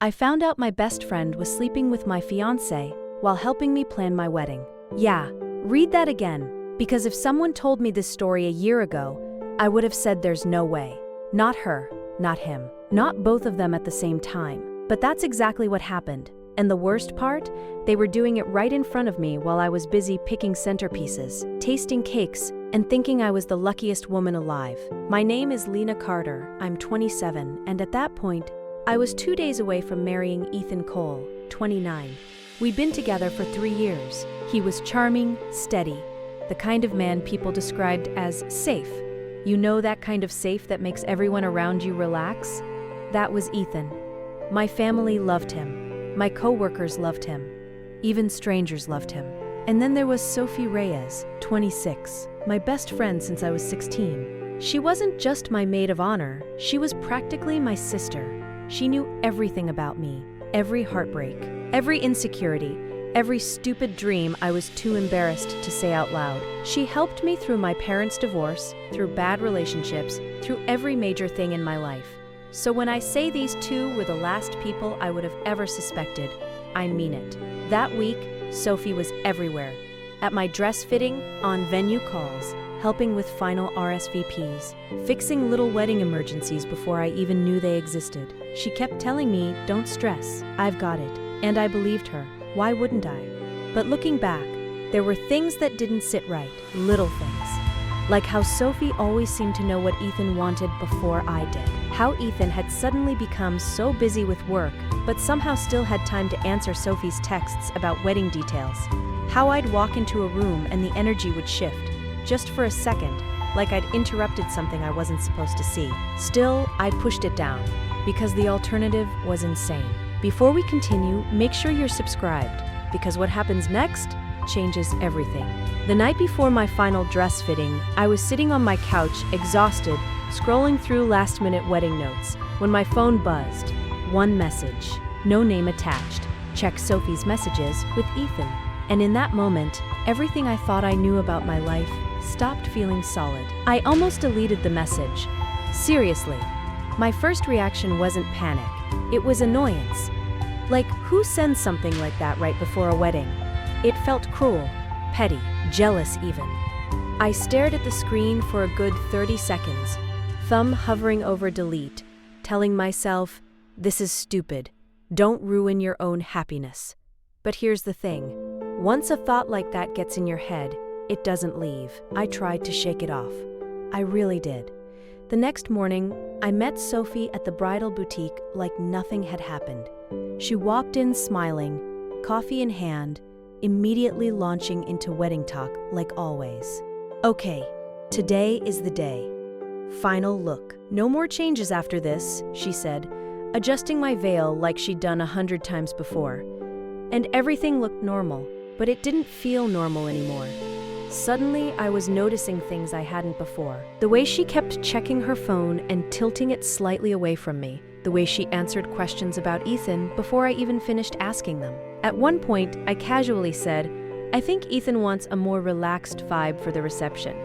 I found out my best friend was sleeping with my fiancé while helping me plan my wedding. Yeah, read that again, because if someone told me this story a year ago, I would have said there's no way. Not her, not him, not both of them at the same time. But that's exactly what happened. And the worst part? They were doing it right in front of me while I was busy picking centerpieces, tasting cakes, and thinking I was the luckiest woman alive. My name is Lena Carter, I'm 27, and at that point, I was 2 days away from marrying Ethan Cole, 29. We'd been together for 3 years. He was charming, steady, the kind of man people described as safe. You know that kind of safe that makes everyone around you relax? That was Ethan. My family loved him. My co-workers loved him. Even strangers loved him. And then there was Sophie Reyes, 26, my best friend since I was 16. She wasn't just my maid of honor, she was practically my sister. She knew everything about me, every heartbreak, every insecurity, every stupid dream I was too embarrassed to say out loud. She helped me through my parents' divorce, through bad relationships, through every major thing in my life. So when I say these two were the last people I would have ever suspected, I mean it. That week, Sophie was everywhere. At my dress fitting, on venue calls, helping with final RSVPs, fixing little wedding emergencies before I even knew they existed. She kept telling me, "Don't stress, I've got it." And I believed her. Why wouldn't I? But looking back, there were things that didn't sit right, little things. Like how Sophie always seemed to know what Ethan wanted before I did. How Ethan had suddenly become so busy with work, but somehow still had time to answer Sophie's texts about wedding details. How I'd walk into a room and the energy would shift, just for a second, like I'd interrupted something I wasn't supposed to see. Still, I pushed it down, because the alternative was insane. Before we continue, make sure you're subscribed, because what happens next changes everything. The night before my final dress fitting, I was sitting on my couch, exhausted, scrolling through last-minute wedding notes, when my phone buzzed. One message, no name attached. Check Sophie's messages with Ethan. And in that moment, everything I thought I knew about my life stopped feeling solid. I almost deleted the message. Seriously. My first reaction wasn't panic. It was annoyance. Like, who sends something like that right before a wedding? It felt cruel, petty, jealous even. I stared at the screen for a good 30 seconds, thumb hovering over delete, telling myself, this is stupid. Don't ruin your own happiness. But here's the thing. Once a thought like that gets in your head, it doesn't leave. I tried to shake it off. I really did. The next morning, I met Sophie at the bridal boutique like nothing had happened. She walked in smiling, coffee in hand, immediately launching into wedding talk like always. Okay, today is the day. Final look. No more changes after this, she said, adjusting my veil like she'd done 100 times before. And everything looked normal, but it didn't feel normal anymore. Suddenly, I was noticing things I hadn't before. The way she kept checking her phone and tilting it slightly away from me. The way she answered questions about Ethan before I even finished asking them. At one point, I casually said, I think Ethan wants a more relaxed vibe for the reception.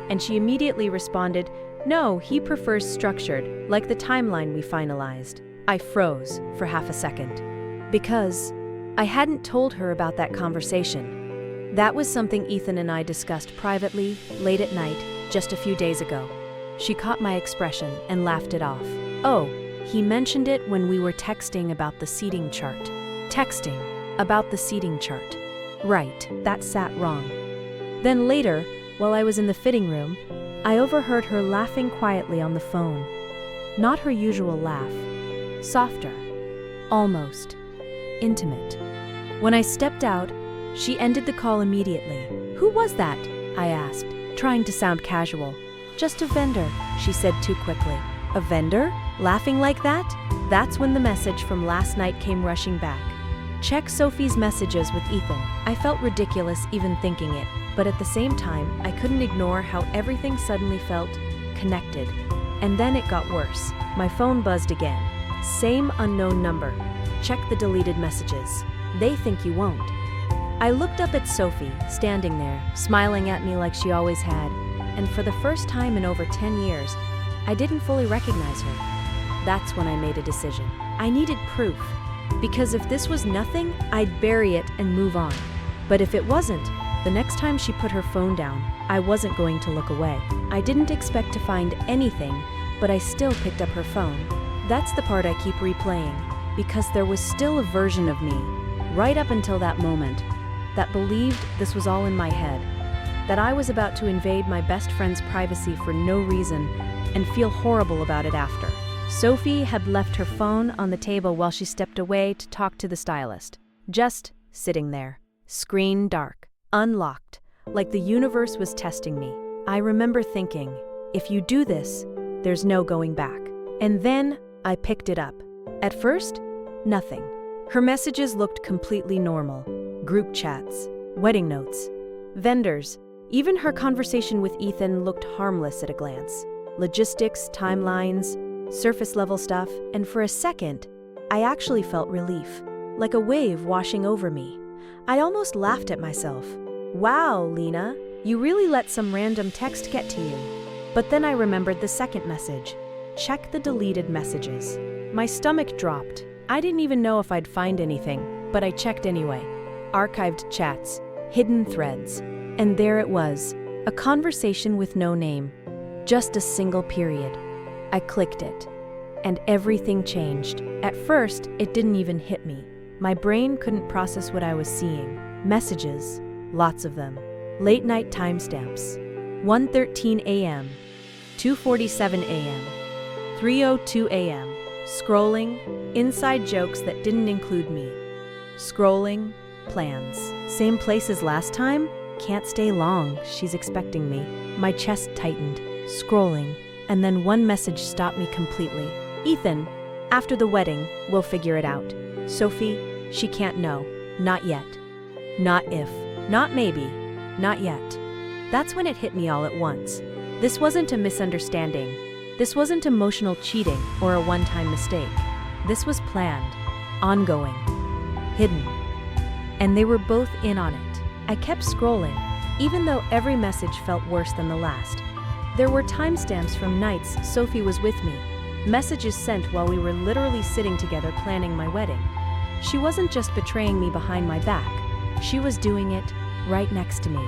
And she immediately responded, no, he prefers structured, like the timeline we finalized. I froze for half a second. Because I hadn't told her about that conversation. That was something Ethan and I discussed privately, late at night, just a few days ago. She caught my expression and laughed it off. Oh, he mentioned it when we were texting about the seating chart. Texting about the seating chart. Right, that sat wrong. Then later, while I was in the fitting room, I overheard her laughing quietly on the phone. Not her usual laugh. Softer. Almost. Intimate. When I stepped out, she ended the call immediately. Who was that? I asked, trying to sound casual. Just a vendor, she said too quickly. A vendor? Laughing like that? That's when the message from last night came rushing back. Check Sophie's messages with Ethan. I felt ridiculous even thinking it, but at the same time, I couldn't ignore how everything suddenly felt connected. And then it got worse. My phone buzzed again. Same unknown number. Check the deleted messages. They think you won't. I looked up at Sophie, standing there, smiling at me like she always had, and for the first time in over 10 years, I didn't fully recognize her. That's when I made a decision. I needed proof. Because if this was nothing, I'd bury it and move on. But if it wasn't, the next time she put her phone down, I wasn't going to look away. I didn't expect to find anything, but I still picked up her phone. That's the part I keep replaying, because there was still a version of me, right up until that moment, that believed this was all in my head, that I was about to invade my best friend's privacy for no reason and feel horrible about it after. Sophie had left her phone on the table while she stepped away to talk to the stylist. Just sitting there, screen dark, unlocked, like the universe was testing me. I remember thinking, if you do this, there's no going back. And then I picked it up. At first, nothing. Her messages looked completely normal. Group chats, wedding notes, vendors. Even her conversation with Ethan looked harmless at a glance. Logistics, timelines, surface-level stuff, and for a second, I actually felt relief, like a wave washing over me. I almost laughed at myself. Wow, Lena, you really let some random text get to you. But then I remembered the second message. Check the deleted messages. My stomach dropped. I didn't even know if I'd find anything, but I checked anyway. Archived chats, hidden threads. And there it was, a conversation with no name. Just a single period. I clicked it, and everything changed. At first, it didn't even hit me. My brain couldn't process what I was seeing. Messages, lots of them. Late night timestamps. 1:13 a.m., 2:47 a.m., 3:02 a.m. Scrolling, inside jokes that didn't include me. Scrolling, plans. Same place as last time? Can't stay long, she's expecting me. My chest tightened. Scrolling, and then one message stopped me completely. Ethan, after the wedding, we'll figure it out. Sophie, she can't know. Not yet. Not if. Not maybe. Not yet. That's when it hit me all at once. This wasn't a misunderstanding. This wasn't emotional cheating or a one-time mistake. This was planned, ongoing, hidden. And they were both in on it. I kept scrolling, even though every message felt worse than the last. There were timestamps from nights Sophie was with me, messages sent while we were literally sitting together planning my wedding. She wasn't just betraying me behind my back, she was doing it right next to me.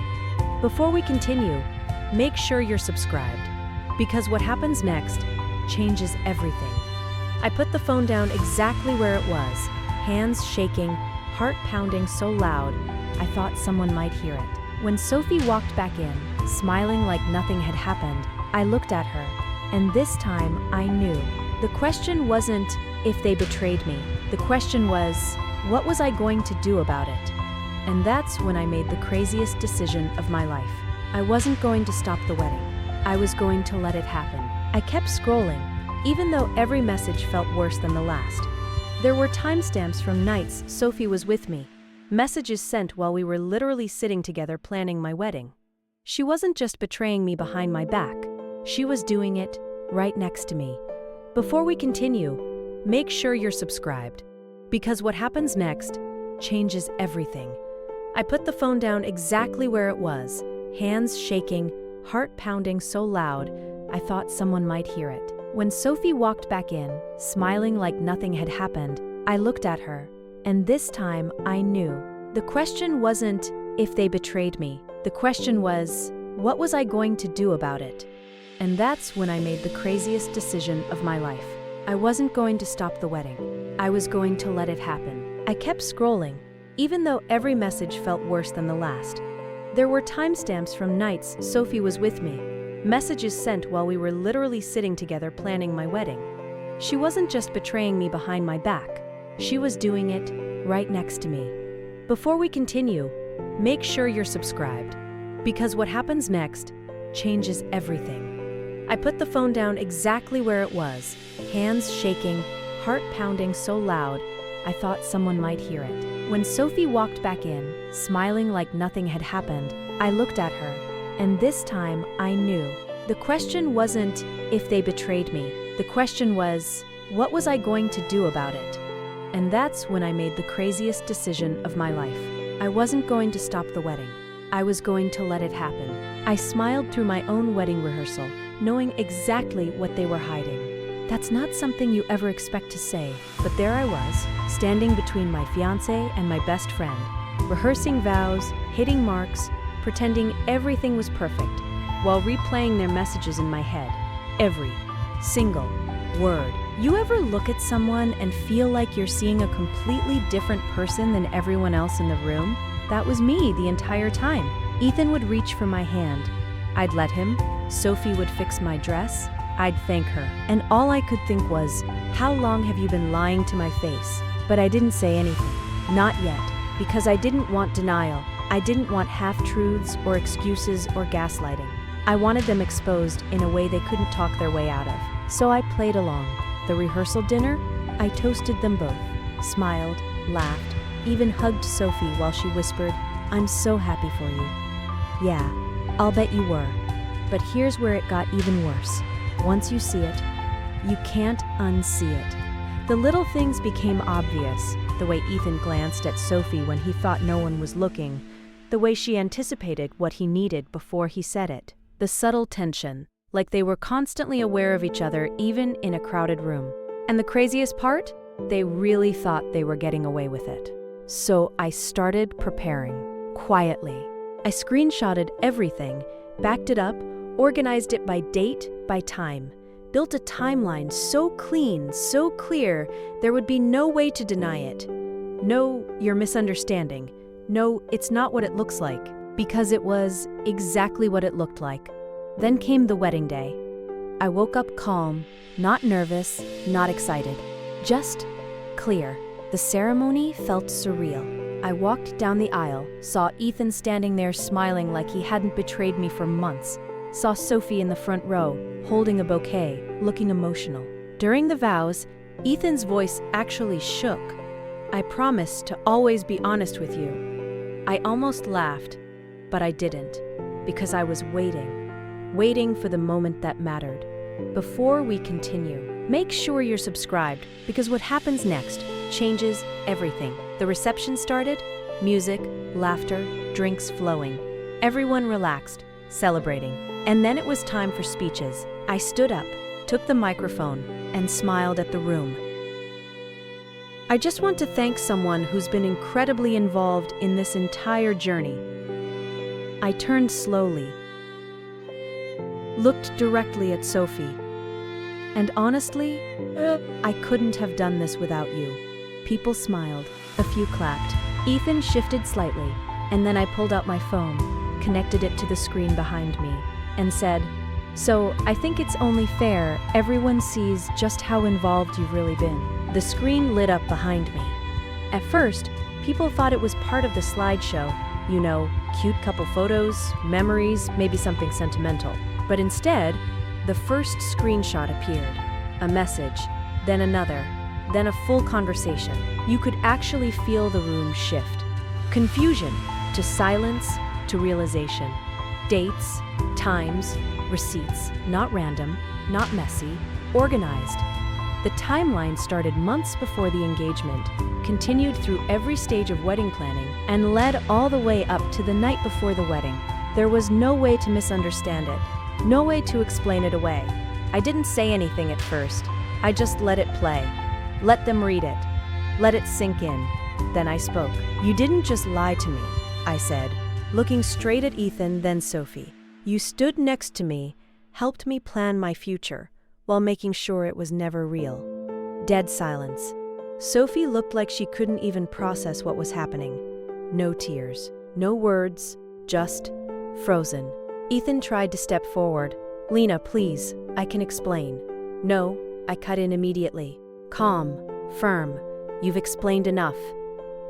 Before we continue, make sure you're subscribed, because what happens next changes everything. I put the phone down exactly where it was, hands shaking, heart pounding so loud, I thought someone might hear it. When Sophie walked back in, smiling like nothing had happened, I looked at her, and this time I knew. The question wasn't if they betrayed me. The question was, what was I going to do about it? And that's when I made the craziest decision of my life. I wasn't going to stop the wedding. I was going to let it happen. I kept scrolling, even though every message felt worse than the last. There were timestamps from nights Sophie was with me, messages sent while we were literally sitting together planning my wedding. She wasn't just betraying me behind my back, she was doing it right next to me. Before we continue, make sure you're subscribed, because what happens next changes everything. I put the phone down exactly where it was, hands shaking, heart pounding so loud, I thought someone might hear it. When Sophie walked back in, smiling like nothing had happened, I looked at her, and this time I knew. The question wasn't if they betrayed me. The question was, what was I going to do about it? And that's when I made the craziest decision of my life. I wasn't going to stop the wedding. I was going to let it happen. I kept scrolling, even though every message felt worse than the last. There were timestamps from nights Sophie was with me, messages sent while we were literally sitting together planning my wedding. She wasn't just betraying me behind my back, she was doing it right next to me. Before we continue, make sure you're subscribed, because what happens next changes everything. I put the phone down exactly where it was, hands shaking, heart pounding so loud, I thought someone might hear it. When Sophie walked back in, smiling like nothing had happened, I looked at her, and this time I knew. The question wasn't if they betrayed me. The question was, what was I going to do about it? And that's when I made the craziest decision of my life. I wasn't going to stop the wedding. I was going to let it happen. I smiled through my own wedding rehearsal, knowing exactly what they were hiding. That's not something you ever expect to say, but there I was, standing between my fiancé and my best friend, rehearsing vows, hitting marks, pretending everything was perfect, while replaying their messages in my head, every single word. You ever look at someone and feel like you're seeing a completely different person than everyone else in the room? That was me the entire time. Ethan would reach for my hand. I'd let him. Sophie would fix my dress. I'd thank her. And all I could think was, how long have you been lying to my face? But I didn't say anything. Not yet. Because I didn't want denial. I didn't want half-truths or excuses or gaslighting. I wanted them exposed in a way they couldn't talk their way out of. So I played along. The rehearsal dinner, I toasted them both, smiled, laughed, even hugged Sophie while she whispered, "I'm so happy for you." Yeah, I'll bet you were. But here's where it got even worse. Once you see it, you can't unsee it. The little things became obvious. The way Ethan glanced at Sophie when he thought no one was looking. The way she anticipated what he needed before he said it. The subtle tension, like they were constantly aware of each other even in a crowded room. And the craziest part? They really thought they were getting away with it. So I started preparing, quietly. I screenshotted everything, backed it up, organized it by date, by time. Built a timeline so clean, so clear, there would be no way to deny it. No, you're misunderstanding. No, it's not what it looks like. Because it was exactly what it looked like. Then came the wedding day. I woke up calm, not nervous, not excited. Just clear. The ceremony felt surreal. I walked down the aisle, saw Ethan standing there smiling like he hadn't betrayed me for months. Saw Sophie in the front row, holding a bouquet, looking emotional. During the vows, Ethan's voice actually shook. "I promise to always be honest with you." I almost laughed, but I didn't, because I was waiting for the moment that mattered. Before we continue, make sure you're subscribed, because what happens next changes everything. The reception started, music, laughter, drinks flowing. Everyone relaxed, celebrating. And then it was time for speeches. I stood up, took the microphone, and smiled at the room. I just want to thank someone who's been incredibly involved in this entire journey. I turned slowly, looked directly at Sophie, and honestly, I couldn't have done this without you. People smiled, a few clapped. Ethan shifted slightly, and then I pulled out my phone, connected it to the screen behind me, and said, "So I think it's only fair everyone sees just how involved you've really been." The screen lit up behind me. At first, people thought it was part of the slideshow, you know, cute couple photos, memories, maybe something sentimental. But instead, the first screenshot appeared. A message, then another, then a full conversation. You could actually feel the room shift. Confusion to silence to realization. Dates, times, receipts, not random, not messy, organized. The timeline started months before the engagement, continued through every stage of wedding planning, and led all the way up to the night before the wedding. There was no way to misunderstand it, no way to explain it away. I didn't say anything at first. I just let it play. Let them read it. Let it sink in. Then I spoke. "You didn't just lie to me," I said, looking straight at Ethan, then Sophie. "You stood next to me, helped me plan my future, while making sure it was never real." Dead silence. Sophie looked like she couldn't even process what was happening. No tears, no words, just frozen. Ethan tried to step forward. "Lena, please, I can explain." "No," I cut in immediately. Calm, firm, "You've explained enough."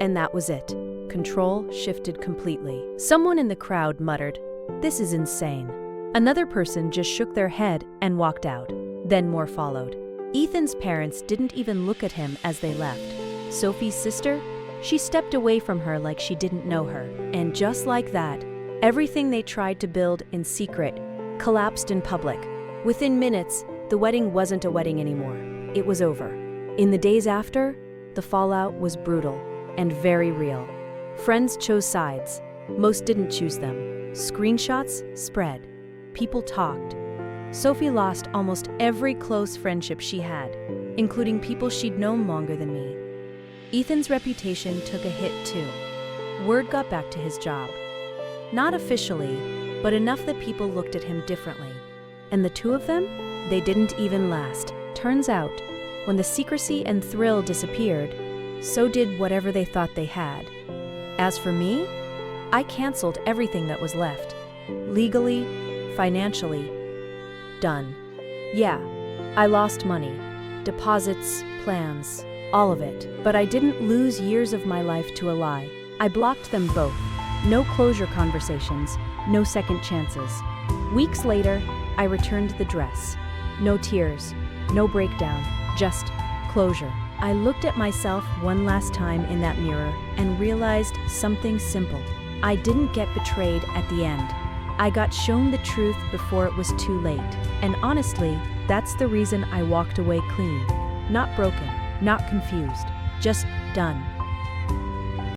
And that was it. Control shifted completely. Someone in the crowd muttered, "This is insane." Another person just shook their head and walked out. Then more followed. Ethan's parents didn't even look at him as they left. Sophie's sister? She stepped away from her like she didn't know her. And just like that, everything they tried to build in secret collapsed in public. Within minutes, the wedding wasn't a wedding anymore. It was over. In the days after, the fallout was brutal and very real. Friends chose sides. Most didn't choose them. Screenshots spread. People talked. Sophie lost almost every close friendship she had, including people she'd known longer than me. Ethan's reputation took a hit too. Word got back to his job. Not officially, but enough that people looked at him differently. And the two of them? They didn't even last. Turns out, when the secrecy and thrill disappeared, so did whatever they thought they had. As for me, I canceled everything that was left. Legally, financially, done. Yeah, I lost money, deposits, plans, all of it. But I didn't lose years of my life to a lie. I blocked them both. No closure conversations, no second chances. Weeks later, I returned the dress. No tears, no breakdown, just closure. I looked at myself one last time in that mirror and realized something simple. I didn't get betrayed at the end. I got shown the truth before it was too late. And honestly, that's the reason I walked away clean. Not broken, not confused, just done.